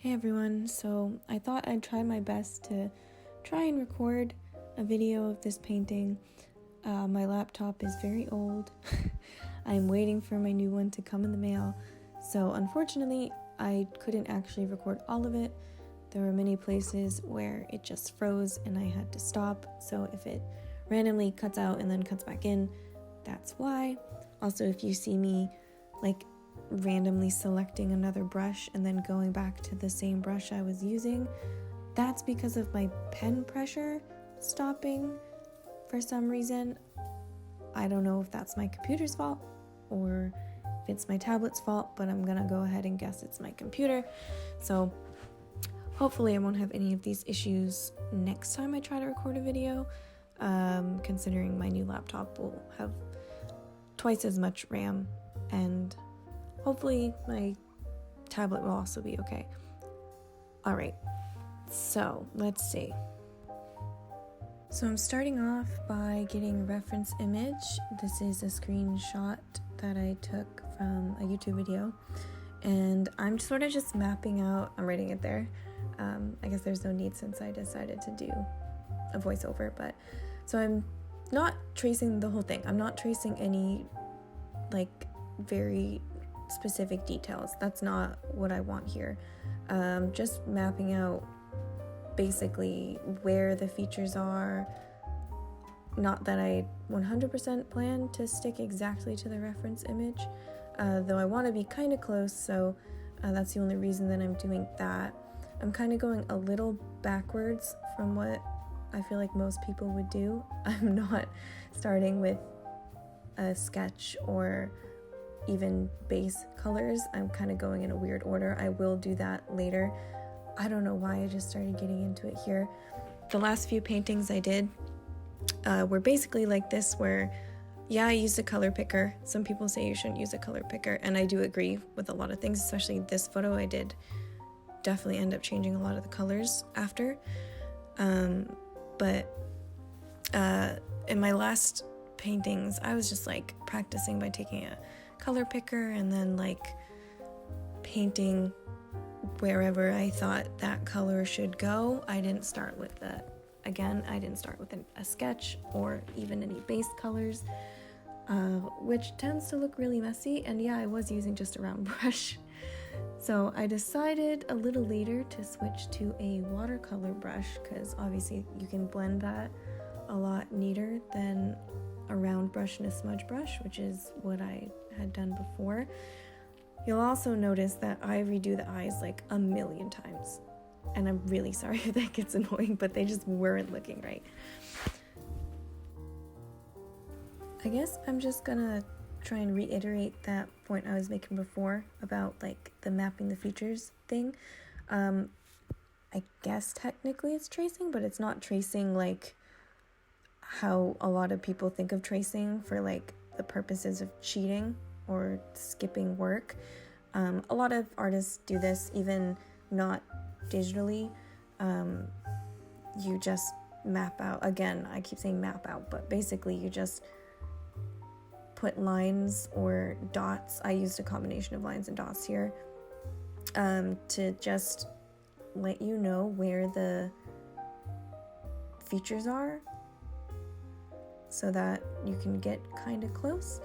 Hey everyone, so I thought I'd try my best to try and record a video of this painting. My laptop is very old. I'm waiting for my new one to come in the mail, so unfortunately I couldn't actually record all of it. There were many places where it just froze and I had to stop, so if it randomly cuts out and then cuts back in, that's why. Also, if you see me randomly selecting another brush and then going back to the same brush I was using, that's because of my pen pressure stopping for some reason. I don't know if that's my computer's fault or if it's my tablet's fault, but I'm gonna go ahead and guess it's my computer. So hopefully I won't have any of these issues next time I try to record a video, considering my new laptop will have twice as much RAM, and hopefully my tablet will also be okay. Alright, so let's see. So I'm starting off by getting a reference image. This is a screenshot that I took from a YouTube video, and I'm sort of just mapping out, I'm writing it there. I guess there's no need since I decided to do a voiceover, but so I'm not tracing the whole thing. I'm not tracing any very specific details. That's not what I want here. Just mapping out basically where the features are. Not that I 100% plan to stick exactly to the reference image, though I want to be kind of close, so that's the only reason that I'm doing that. I'm kind of going a little backwards from what I feel like most people would do. I'm not starting with a sketch or even base colors. I'm kind of going in a weird order. I will do that later. I don't know why I just started getting into it here. The last few paintings I did were basically like this, where I used a color picker. Some people say you shouldn't use a color picker, and I do agree with a lot of things, especially this photo. I did definitely end up changing a lot of the colors after. But in my last paintings, I was just practicing by taking a color picker and then painting wherever I thought that color should go. I didn't start with I didn't start with a sketch or even any base colors, which tends to look really messy. And I was using just a round brush. So I decided a little later to switch to a watercolor brush, because obviously you can blend that a lot neater than a round brush and a smudge brush, which is what I had done before. You'll also notice that I redo the eyes a million times, and I'm really sorry if that gets annoying, but they just weren't looking right. I guess I'm just gonna try and reiterate that point I was making before about the mapping the features thing. I guess technically it's tracing, but it's not tracing how a lot of people think of tracing for the purposes of cheating or skipping work. A lot of artists do this, even not digitally. You just map out, again, I keep saying map out, but basically you just put lines or dots. I used a combination of lines and dots here, to just let you know where the features are, so that you can get kind of close.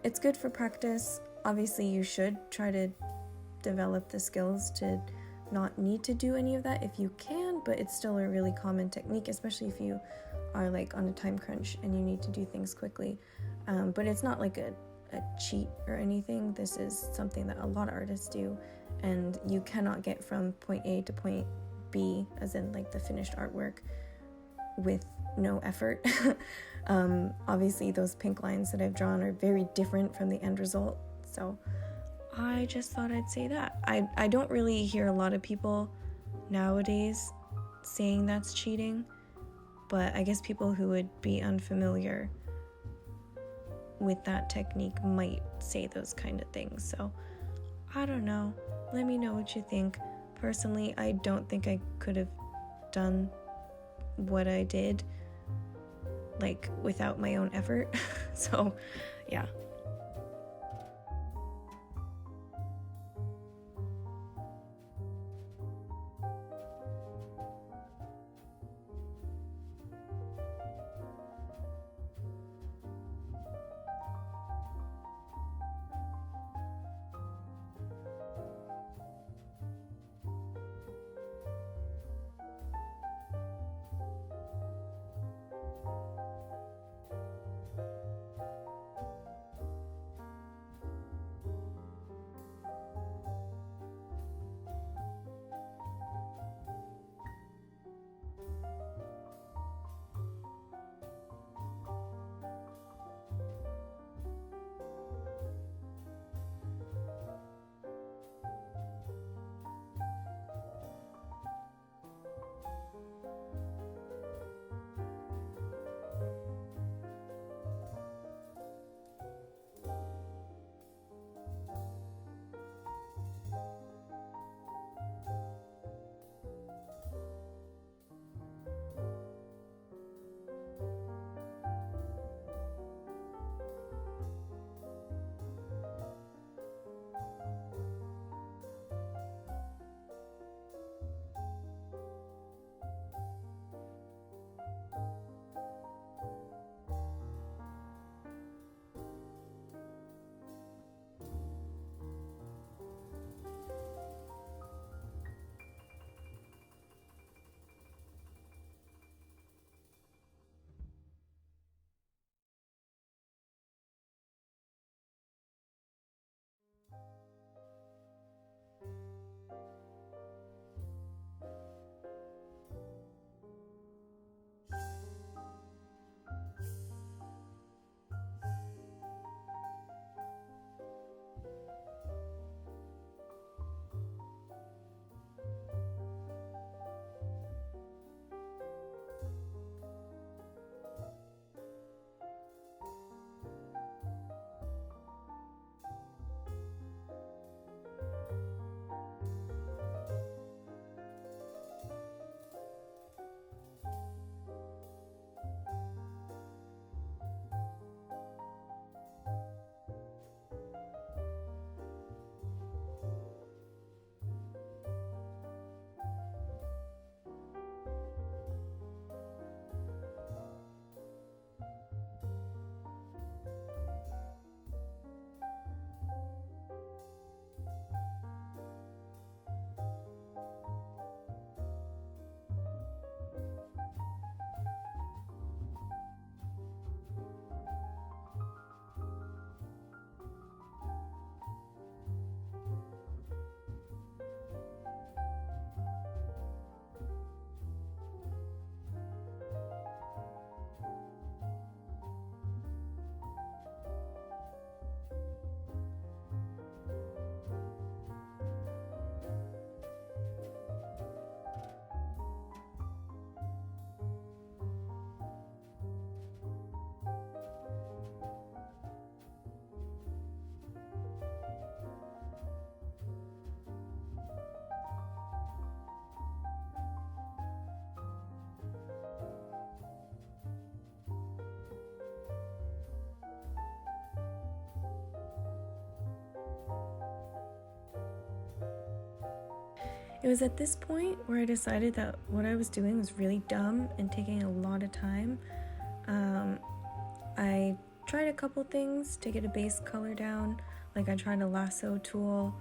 It's good for practice. Obviously, you should try to develop the skills to not need to do any of that if you can, but it's still a really common technique, especially if you are on a time crunch and you need to do things quickly. But it's not a cheat or anything. This is something that a lot of artists do, and you cannot get from point A to point B, as in the finished artwork, with no effort. Obviously those pink lines that I've drawn are very different from the end result, so I just thought I'd say that. I don't really hear a lot of people nowadays saying that's cheating, but I guess people who would be unfamiliar with that technique might say those kind of things. So I don't know, let me know what you think. Personally, I don't think I could have done what I did without my own effort. So yeah. It was at this point where I decided that what I was doing was really dumb and taking a lot of time. I tried a couple things to get a base color down. Like I tried a lasso tool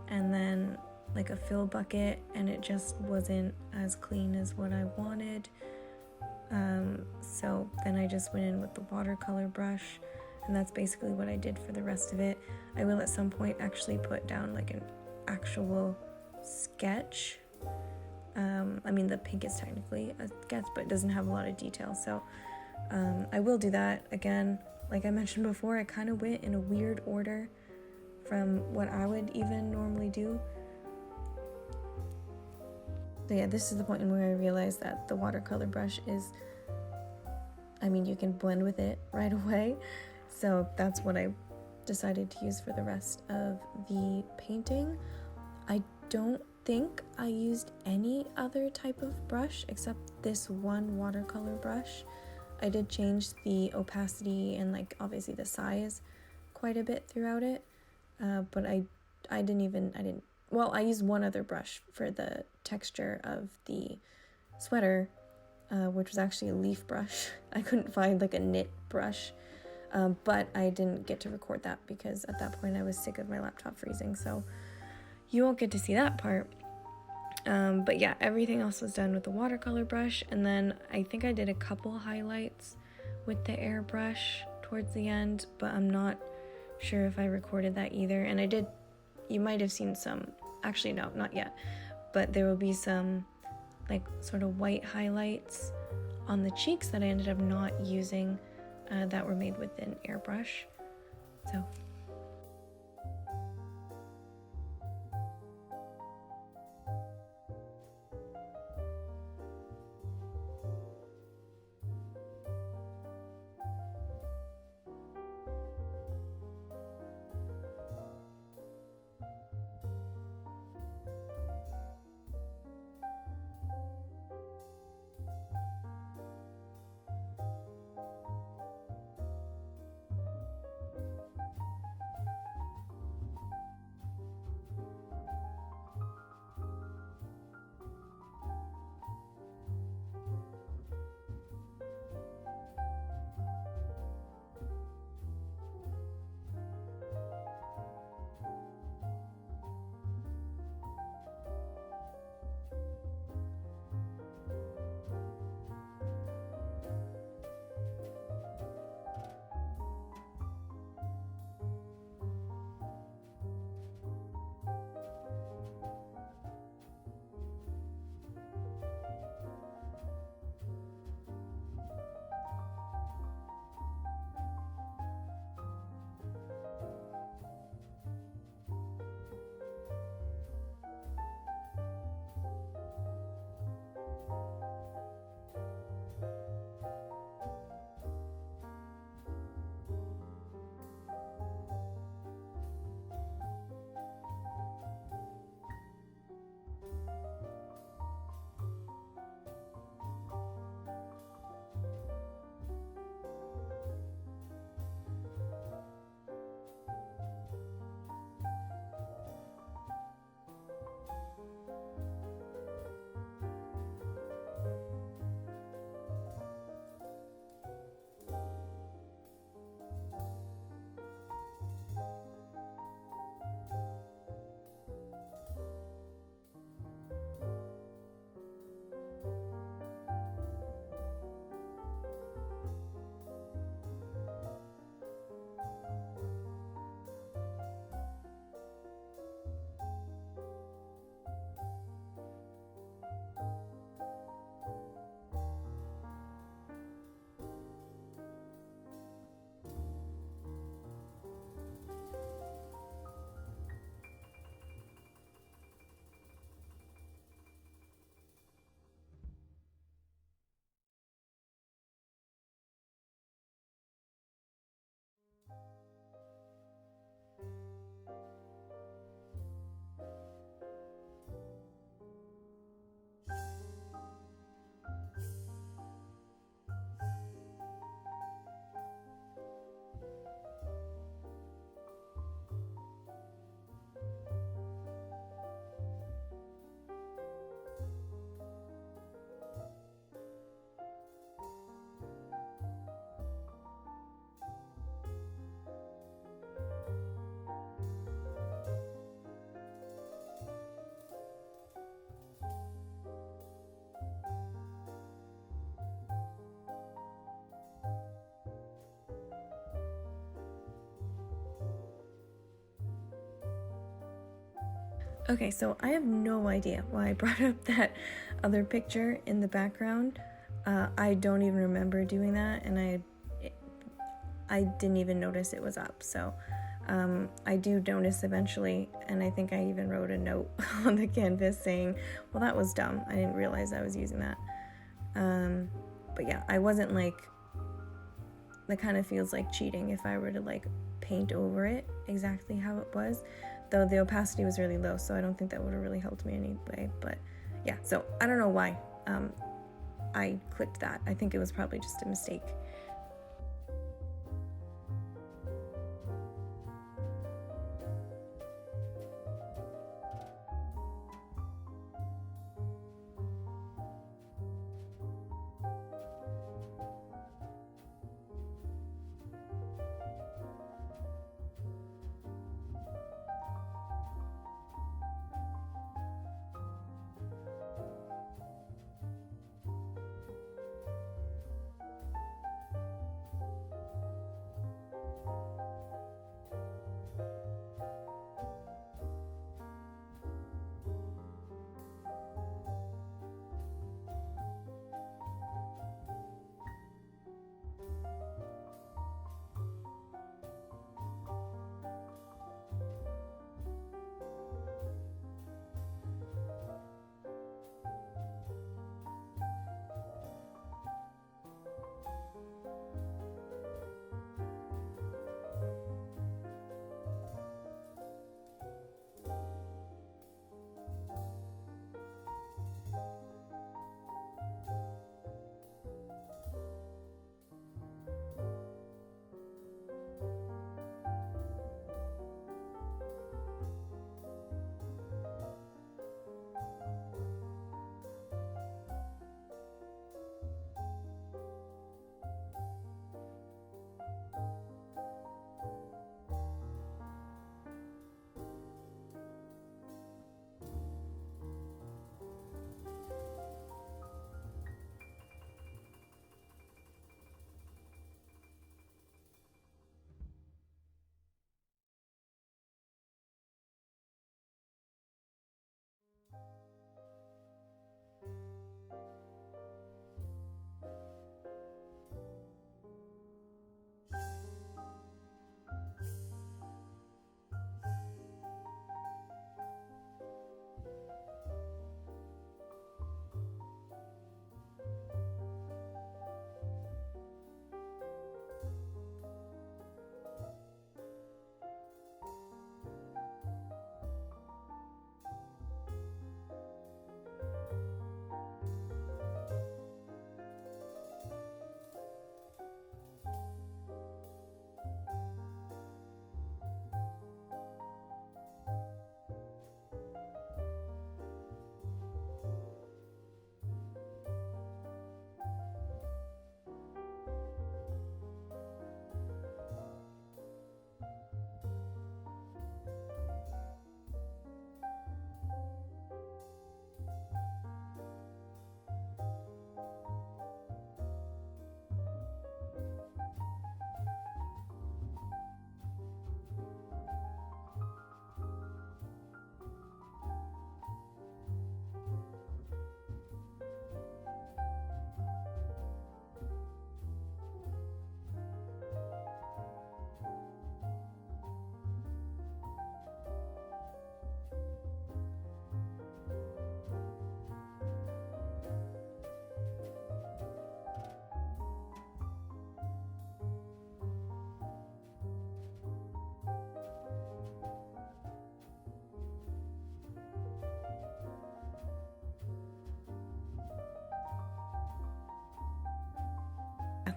and then like a fill bucket, and it just wasn't as clean as what I wanted. So then I just went in with the watercolor brush, and that's basically what I did for the rest of it. I will at some point actually put down like an actual sketch. I mean, the pink is technically a sketch, but it doesn't have a lot of detail, so I will do that. Again, like I mentioned before, I kind of went in a weird order from what I would even normally do. So yeah, this is the point where I realized that the watercolor brush is, I mean, you can blend with it right away. So that's what I decided to use for the rest of the painting. I don't think I used any other type of brush except this one watercolor brush. I did change the opacity and like obviously the size quite a bit throughout it, but I used one other brush for the texture of the sweater, which was actually a leaf brush. I couldn't find like a knit brush, but I didn't get to record that because at that point I was sick of my laptop freezing, so you won't get to see that part. But yeah, everything else was done with the watercolor brush, and then I think I did a couple highlights with the airbrush towards the end, but I'm not sure if I recorded that either. And I did, you might have seen some, actually no, not yet, but there will be some like sort of white highlights on the cheeks that I ended up not using, that were made with an airbrush. So Okay, so I have no idea why I brought up that other picture in the background. I don't even remember doing that, and I didn't even notice it was up. So I do notice eventually, and I think I even wrote a note on the canvas saying, well, that was dumb. I didn't realize I was using that. But yeah, I wasn't like, that kind of feels like cheating if I were to like paint over it exactly how it was, though the opacity was really low, so I don't think that would have really helped me anyway. But yeah, so I don't know why I clicked that. I think it was probably just a mistake.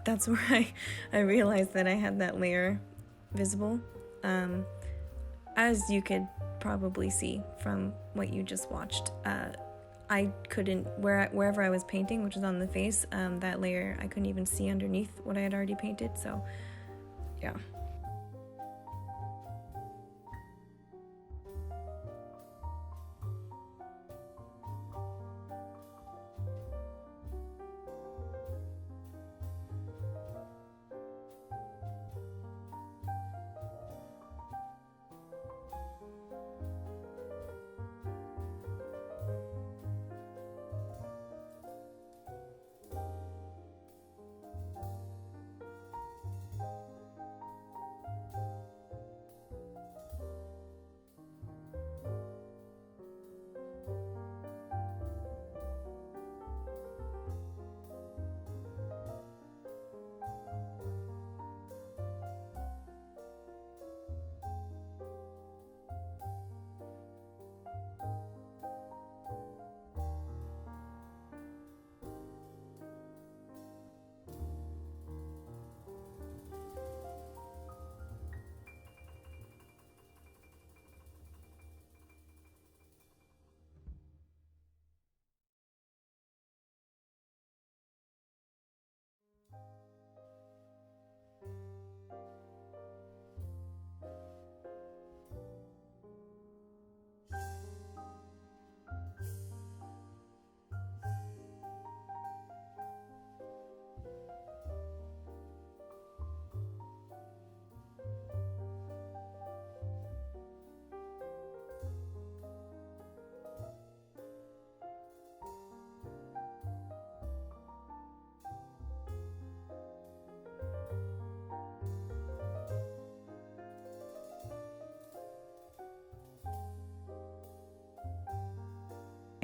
That's where I realized that I had that layer visible. As you could probably see from what you just watched, I couldn't, wherever I was painting, which was on the face, that layer, I couldn't even see underneath what I had already painted, so yeah.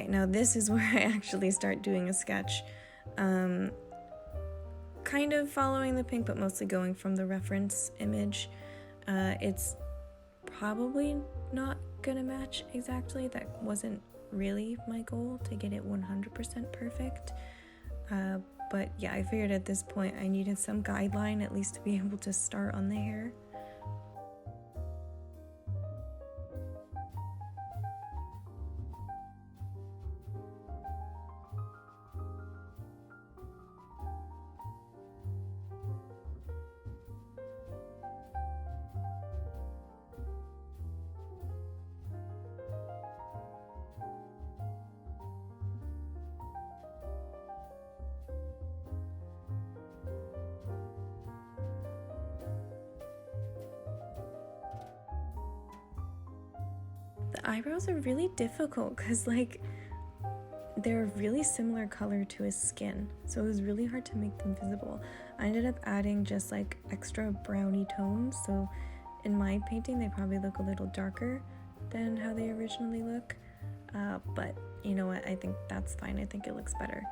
Now this is where I actually start doing a sketch. Kind of following the pink, but mostly going from the reference image. It's probably not gonna match exactly. That wasn't really my goal, to get it 100% perfect. But yeah, I figured at this point I needed some guideline at least to be able to start on the hair. The eyebrows are really difficult because like they're a really similar color to his skin, so it was really hard to make them visible. I ended up adding just like extra browny tones, so in my painting they probably look a little darker than how they originally look, but you know what, I think that's fine. I think it looks better.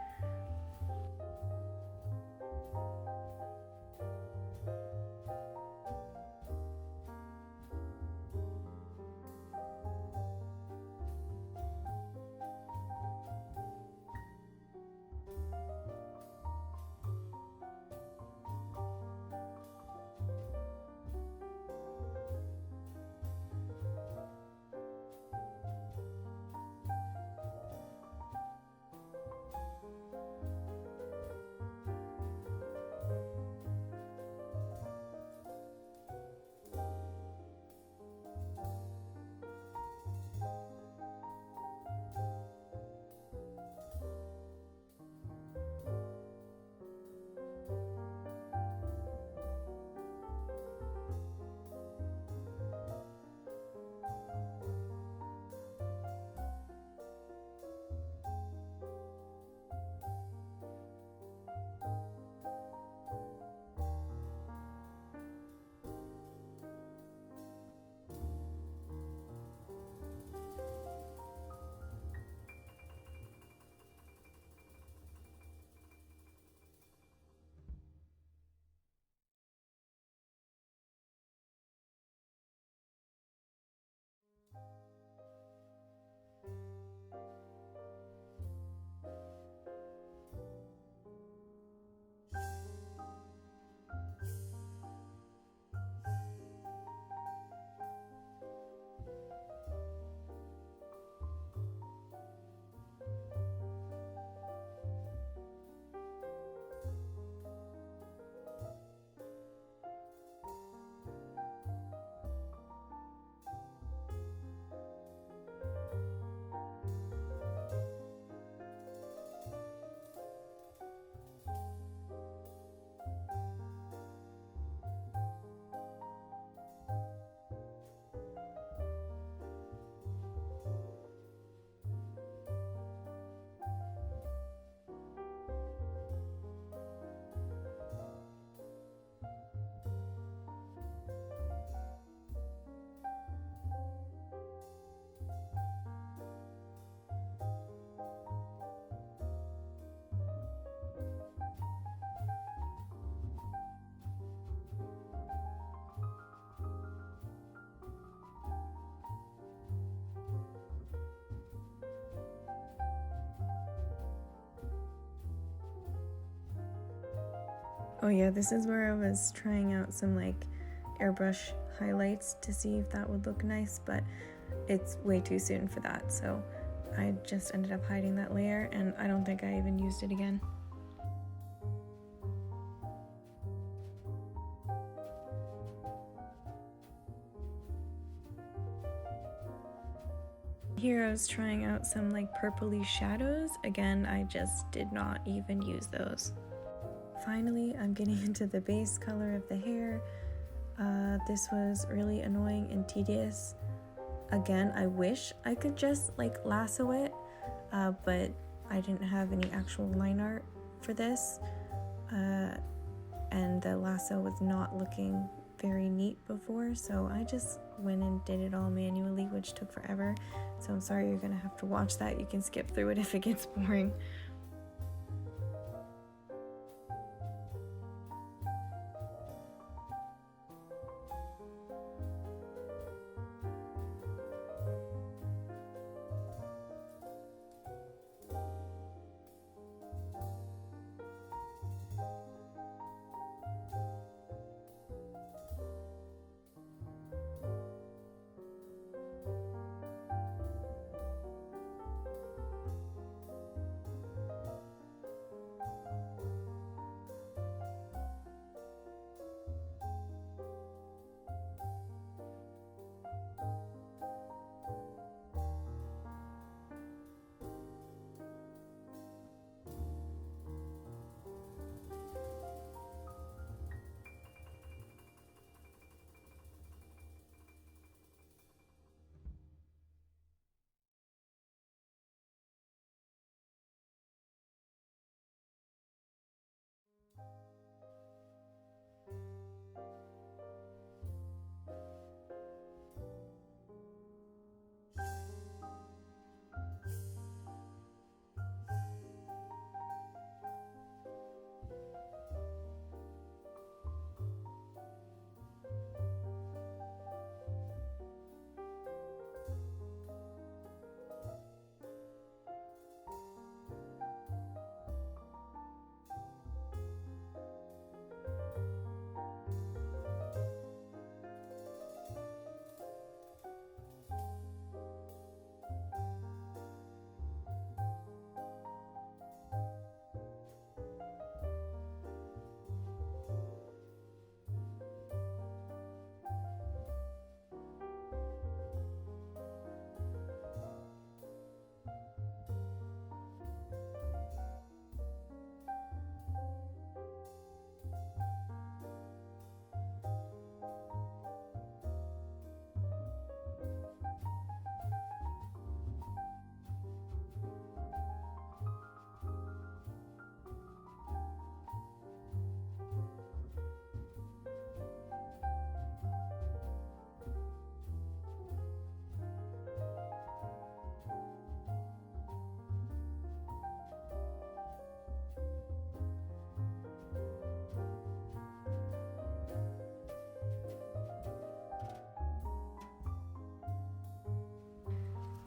Oh yeah, this is where I was trying out some like airbrush highlights to see if that would look nice, but it's way too soon for that, so I just ended up hiding that layer, and I don't think I even used it again. Here I was trying out some like purpley shadows. Again, I just did not even use those. Finally, I'm getting into the base color of the hair. This was really annoying and tedious. Again, I wish I could just like lasso it, but I didn't have any actual line art for this, and the lasso was not looking very neat before, so I just went and did it all manually, which took forever. So I'm sorry you're gonna have to watch that. You can skip through it if it gets boring.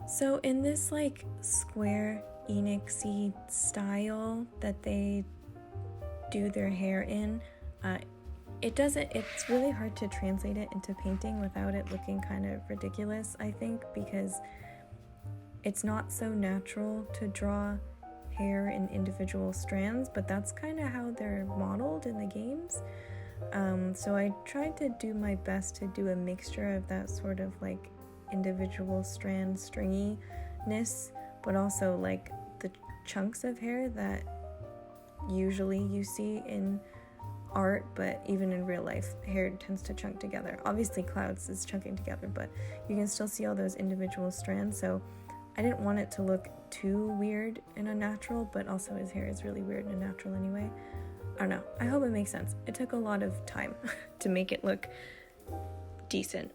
So in this like Square Enixy style that they do their hair in, it's really hard to translate it into painting without it looking kind of ridiculous, I think, because it's not so natural to draw hair in individual strands, but that's kind of how they're modeled in the games. So I tried to do my best to do a mixture of that sort of like individual strand stringiness, but also like the chunks of hair that usually you see in art, but even in real life, hair tends to chunk together. Obviously Cloud's is chunking together, but you can still see all those individual strands, so I didn't want it to look too weird and unnatural, but also his hair is really weird and unnatural anyway. I don't know. I hope it makes sense. It took a lot of time to make it look decent.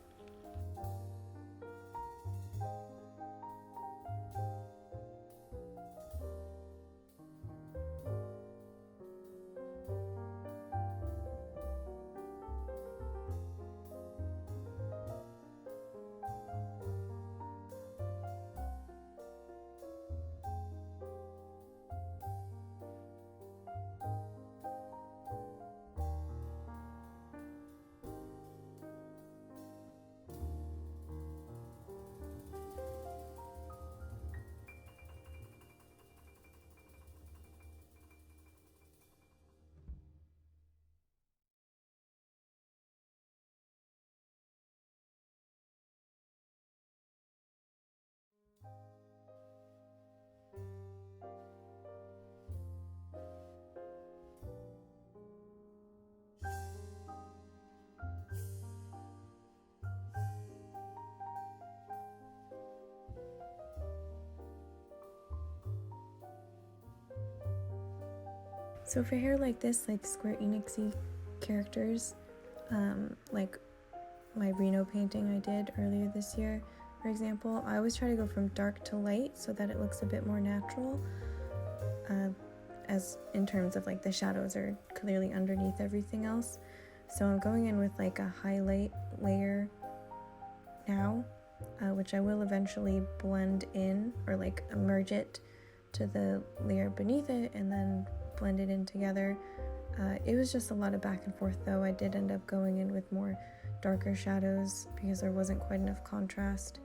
So for hair like this, like Square Enixy characters, like my Reno painting I did earlier this year, for example. I always try to go from dark to light so that it looks a bit more natural, as in terms of like the shadows are clearly underneath everything else. So I'm going in with like a highlight layer now, which I will eventually blend in, or like merge it to the layer beneath it and then blend it in together. It was just a lot of back and forth though. I did end up going in with more darker shadows because there wasn't quite enough contrast.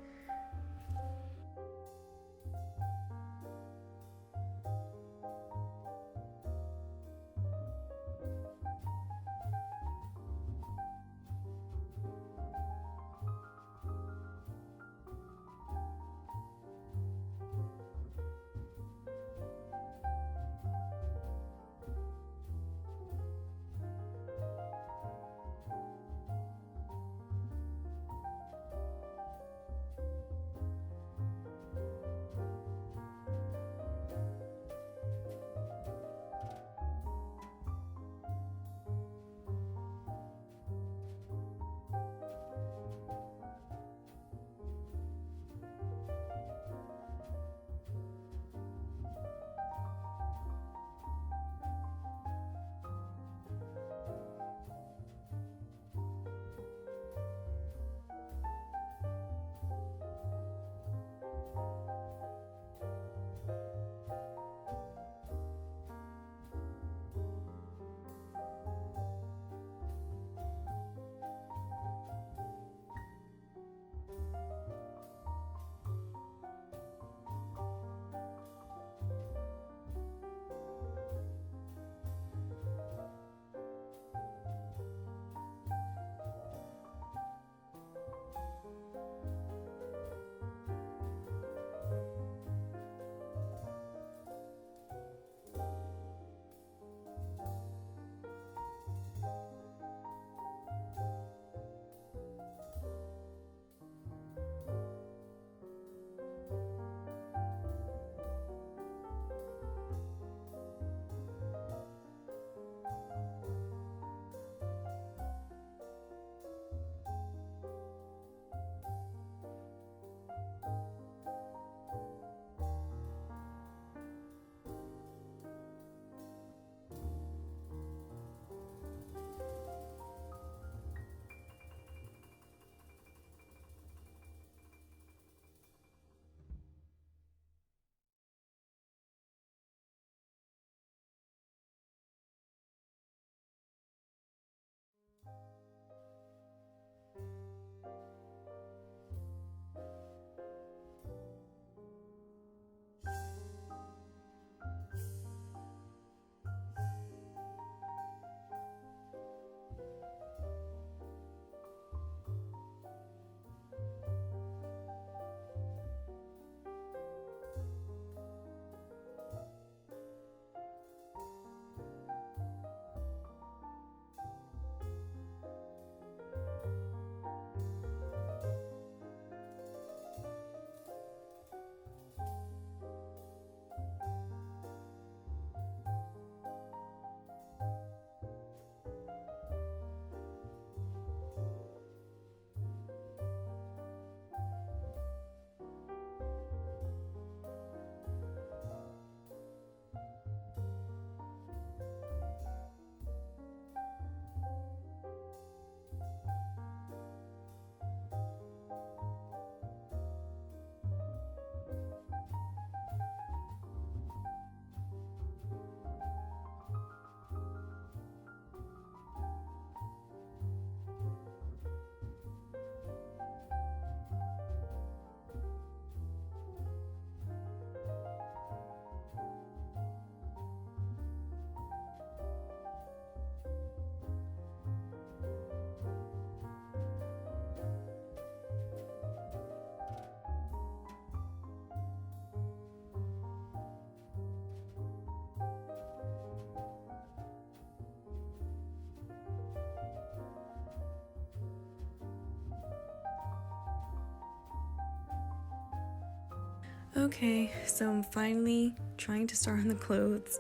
Okay, so I'm finally trying to start on the clothes.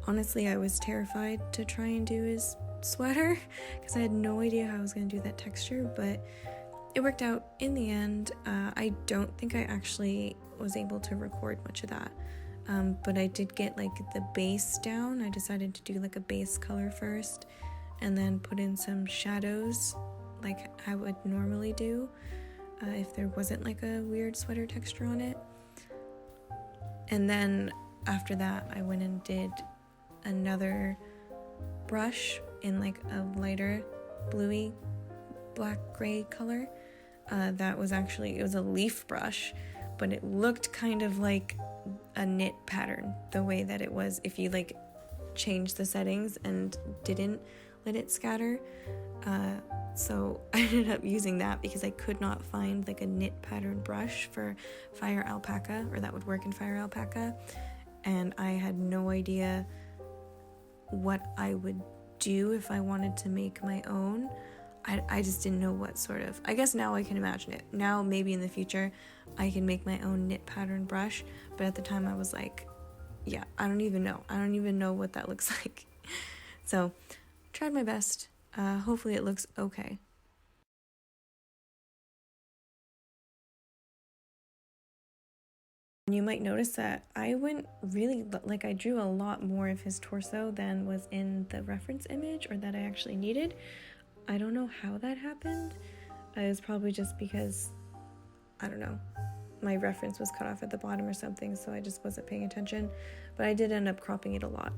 honestly, I was terrified to try and do his sweater because I had no idea how I was going to do that texture, but it worked out in the end. I don't think I actually was able to record much of that, but I did get like the base down. I decided to do like a base color first and then put in some shadows like I would normally do if there wasn't like a weird sweater texture on it. And then after that, I went and did another brush in like a lighter bluey black gray color. That was actually, it was a leaf brush, but it looked kind of like a knit pattern, the way that it was if you like changed the settings and didn't let it scatter. So I ended up using that because I could not find like a knit pattern brush for Fire Alpaca, or that would work in Fire Alpaca, and I had no idea what I would do if I wanted to make my own. I just didn't know what sort of, I guess now I can imagine it. Now maybe in the future I can make my own knit pattern brush, but at the time I was like, yeah, I don't even know what that looks like. So tried my best. Hopefully it looks okay. You might notice that I went really, like I drew a lot more of his torso than was in the reference image or that I actually needed. I don't know how that happened. It was probably just because, I don't know, my reference was cut off at the bottom or something, so I just wasn't paying attention. But I did end up cropping it a lot.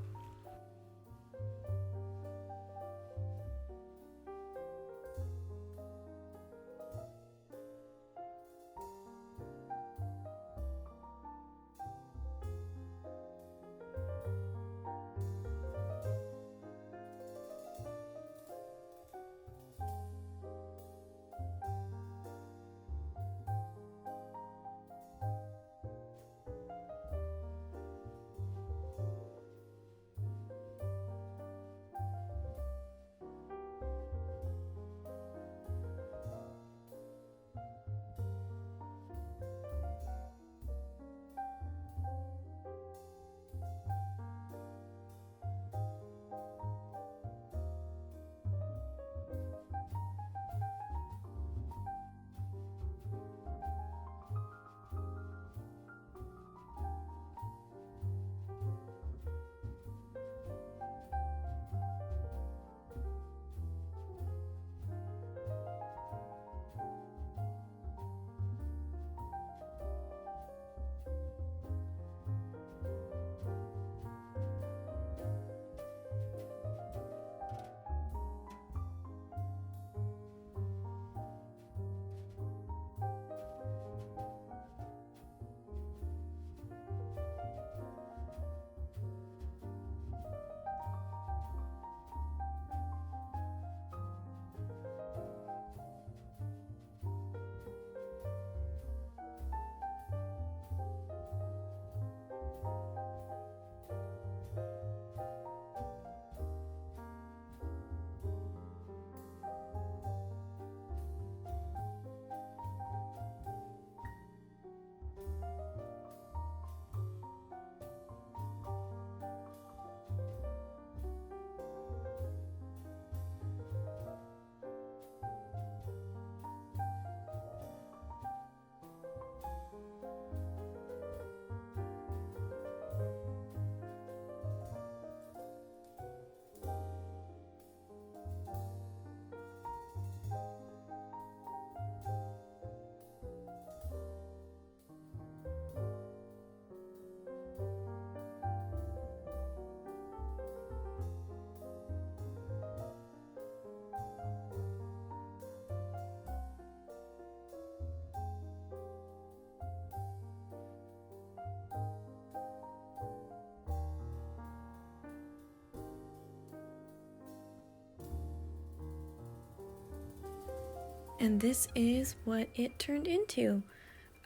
And this is what it turned into.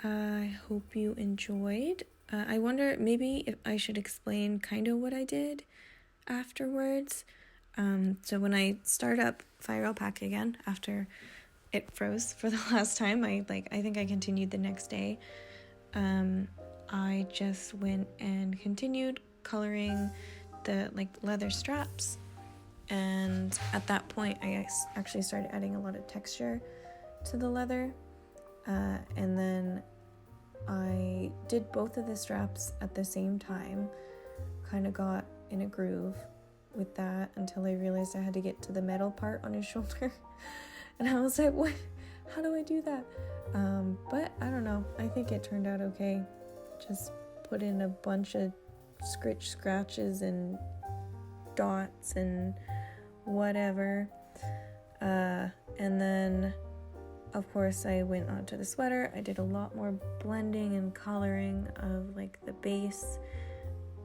I hope you enjoyed. I wonder maybe if I should explain kind of what I did afterwards. So when I start up Fire Alpaca again after it froze for the last time, I think I continued the next day. I just went and continued coloring the like leather straps, and at that point I actually started adding a lot of texture to the leather, and then I did both of the straps at the same time, kind of got in a groove with that until I realized I had to get to the metal part on his shoulder. And I was like, what? How do I do that? But I don't know. I think it turned out okay. Just put in a bunch of scratches and dots and whatever. And then, of course, I went on to the sweater. I did a lot more blending and coloring of like the base,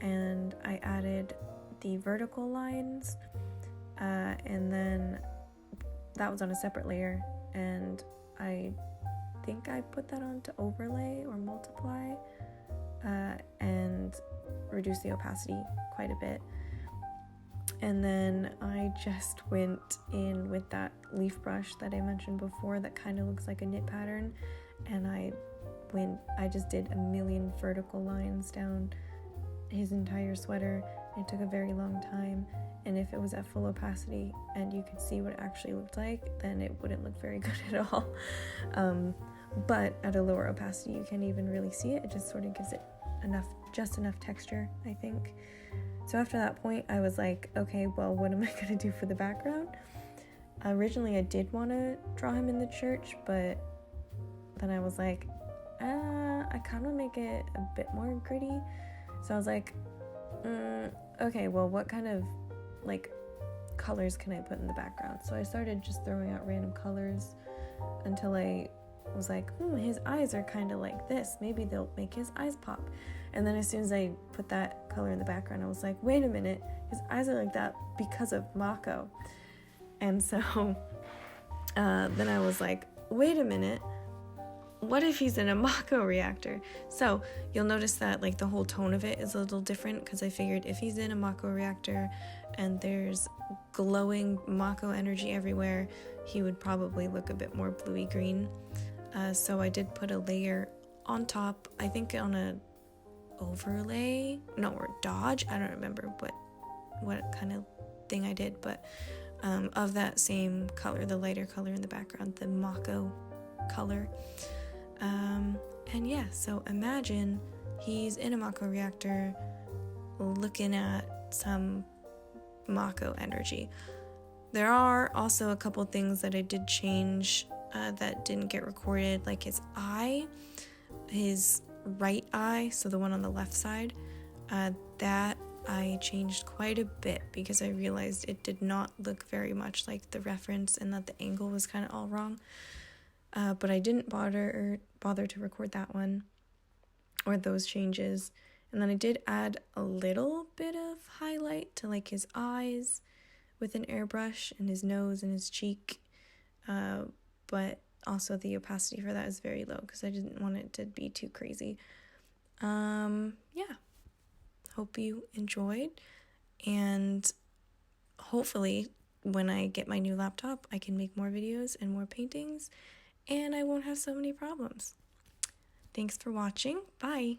and I added the vertical lines, and then that was on a separate layer, and I think I put that on to overlay or multiply, and reduce the opacity quite a bit. And then I just went in with that leaf brush that I mentioned before that kind of looks like a knit pattern, and I just did a million vertical lines down his entire sweater. It took a very long time, and if it was at full opacity and you could see what it actually looked like, then it wouldn't look very good at all. But at a lower opacity you can't even really see it. It just sort of gives it just enough texture, I think. So after that point I was like, okay, well, what am I gonna do for the background? Originally I did want to draw him in the church, but then I was like, I kind of make it a bit more gritty. So I was like, okay, well, what kind of like colors can I put in the background? So I started just throwing out random colors until I was like, his eyes are kind of like this. Maybe they'll make his eyes pop. And then as soon as I put that color in the background, I was like, wait a minute, his eyes are like that because of Mako. And so then I was like, wait a minute, what if he's in a Mako reactor? So you'll notice that like the whole tone of it is a little different, because I figured if he's in a Mako reactor and there's glowing Mako energy everywhere, he would probably look a bit more bluey green. So I did put a layer on top, I think on a overlay, or dodge, I don't remember what kind of thing I did, but of that same color, the lighter color in the background, the Mako color. And yeah, so imagine he's in a Mako reactor looking at some Mako energy. There are also a couple things that I did change that didn't get recorded, like his eye, his right eye, so the one on the left side, that I changed quite a bit because I realized it did not look very much like the reference and that the angle was kind of all wrong. But I didn't bother to record that one or those changes. And then I did add a little bit of highlight to like his eyes with an airbrush, and his nose and his cheek. But also the opacity for that is very low because I didn't want it to be too crazy. Yeah, hope you enjoyed, and hopefully when I get my new laptop I can make more videos and more paintings, and I won't have so many problems. Thanks for watching. Bye.